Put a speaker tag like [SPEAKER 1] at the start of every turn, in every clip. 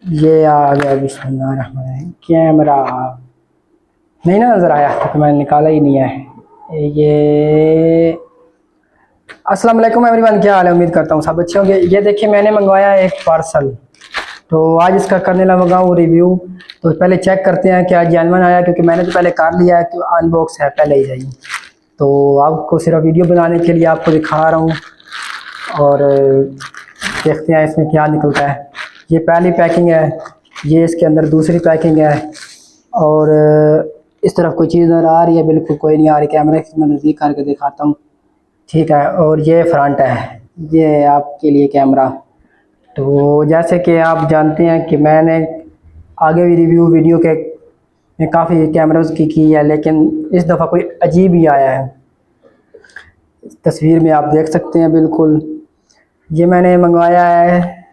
[SPEAKER 1] ये आ गया बिस्मिल्लाहिर्रहमानिर्रहीम। कैमरा नहीं ना नज़र आया तो मैंने निकाला ही नहीं है। ये अस्सलाम वालेकुम एवरीवन, क्या हाल है? उम्मीद करता हूँ सब अच्छे होंगे। ये देखिए मैंने मंगवाया एक पार्सल, तो आज इसका करने लगा हूँ रिव्यू। तो पहले चेक करते हैं क्या जेन्युइन आया, क्योंकि मैंने तो पहले कर लिया है कि अनबॉक्स है पहले ही जाइए। तो आपको सिर्फ वीडियो बनाने के लिए आपको दिखा रहा हूँ और देखते हैं इसमें क्या निकलता है। ये पहली पैकिंग है, ये इसके अंदर दूसरी पैकिंग है और इस तरफ कोई चीज़ नज़र आ रही है? बिल्कुल कोई नहीं आ रही। कैमरे से मैं नज़दीक करके दिखाता हूँ, ठीक है। और ये फ्रंट है, ये आपके लिए कैमरा। तो जैसे कि आप जानते हैं कि मैंने आगे भी रिव्यू वीडियो के में काफ़ी कैमरास की है, लेकिन इस दफ़ा कोई अजीब ही आया है। तस्वीर में आप देख सकते हैं बिल्कुल। ये मैंने मंगवाया है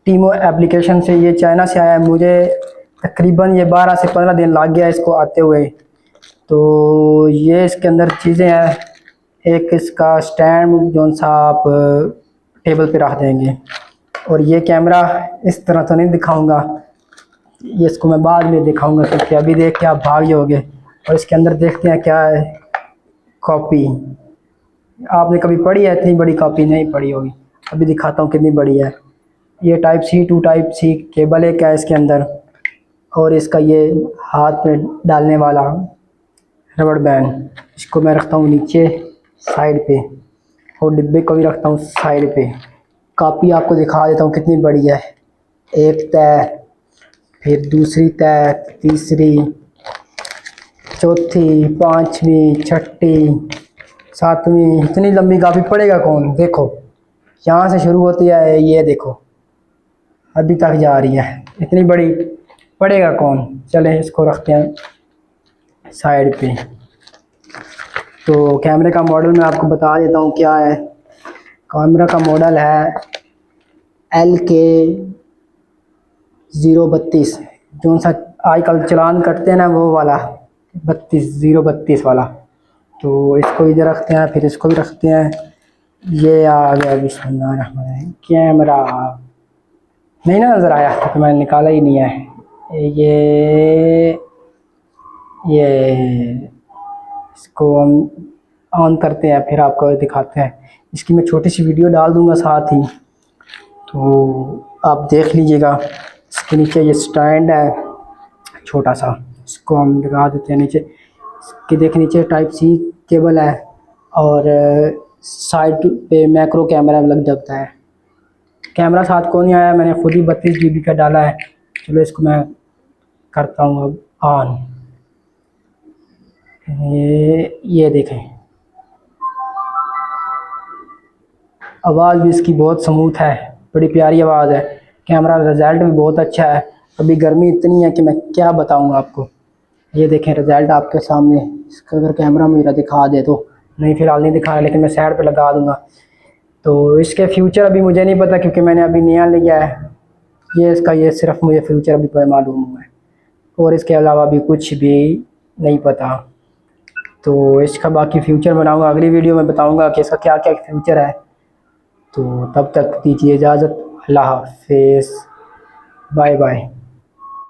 [SPEAKER 1] टीमो एप्लीकेशन से, ये चाइना से आया है। मुझे तकरीबन ये 12 से 15 दिन लग गया इसको आते हुए। तो ये इसके अंदर चीज़ें हैं, एक इसका स्टैंड जो सा आप टेबल पे रख देंगे, और ये कैमरा इस तरह तो नहीं दिखाऊंगा, ये इसको मैं बाद में दिखाऊंगा क्योंकि अभी देख के आप भाग जाओगे। और इसके अंदर देखते हैं क्या है। कॉपी आपने कभी पढ़ी है? इतनी बड़ी कॉपी नहीं पढ़ी होगी। अभी दिखाता हूँ कितनी बड़ी है। ये type C to type C cable एक है इसके अंदर, और इसका ये हाथ में डालने वाला रबड़ बैंड, इसको मैं रखता हूँ नीचे साइड पे, और डिब्बे को भी रखता हूँ साइड पे। कॉपी आपको दिखा देता हूँ कितनी बड़ी है। एक तय, फिर दूसरी तय, तीसरी, चौथी, पांचवी, छठी, सातवीं। इतनी लंबी कॉपी पढ़ेगा कौन? देखो यहाँ से शुरू होती है, ये देखो अभी तक जा रही है। इतनी बड़ी पढ़ेगा कौन? चले इसको रखते हैं साइड पे। तो कैमरे का मॉडल मैं आपको बता देता हूँ क्या है। कैमरा का मॉडल है LK032, जो सा आजकल चलान कटते हैं ना वो वाला 032 वाला। तो इसको इधर रखते हैं, फिर इसको भी रखते हैं। ये आ गया बिस्मिल्लाहिर्रहमानिर्रहीम। कैमरा नहीं ना नज़र आया तो मैंने निकाला ही नहीं है। ये इसको हम ऑन करते हैं, फिर आपको दिखाते हैं। इसकी मैं छोटी सी वीडियो डाल दूंगा साथ ही, तो आप देख लीजिएगा। इसके नीचे ये स्टैंड है छोटा सा, इसको हम लगा देते हैं नीचे। इसके देख नीचे टाइप सी केबल है, और साइड पे मैक्रो कैमरा लग जाता है। कैमरा साथ को नहीं आया, मैंने खुद ही 32 GB का डाला है। चलो इसको मैं करता हूँ अब ऑन। ये देखें, आवाज़ भी इसकी बहुत स्मूथ है, बड़ी प्यारी आवाज़ है। कैमरा रिज़ल्ट भी बहुत अच्छा है। अभी गर्मी इतनी है कि मैं क्या बताऊँ आपको। ये देखें रिज़ल्ट आपके सामने। इसका अगर कैमरा मेरा दिखा दे तो, नहीं फ़िलहाल नहीं दिखा रहा, लेकिन मैं साइड पे लगा दूँगा। तो इसके फ्यूचर अभी मुझे नहीं पता, क्योंकि मैंने अभी नया लिया है ये इसका। ये सिर्फ मुझे फ्यूचर अभी मालूम है, और इसके अलावा भी कुछ भी नहीं पता। तो इसका बाकी फ्यूचर बनाऊँगा, अगली वीडियो में बताऊँगा कि इसका क्या क्या फ्यूचर है। तो तब तक दीजिए इजाज़त। अल्लाह हाफ़िज़, बाय बाय।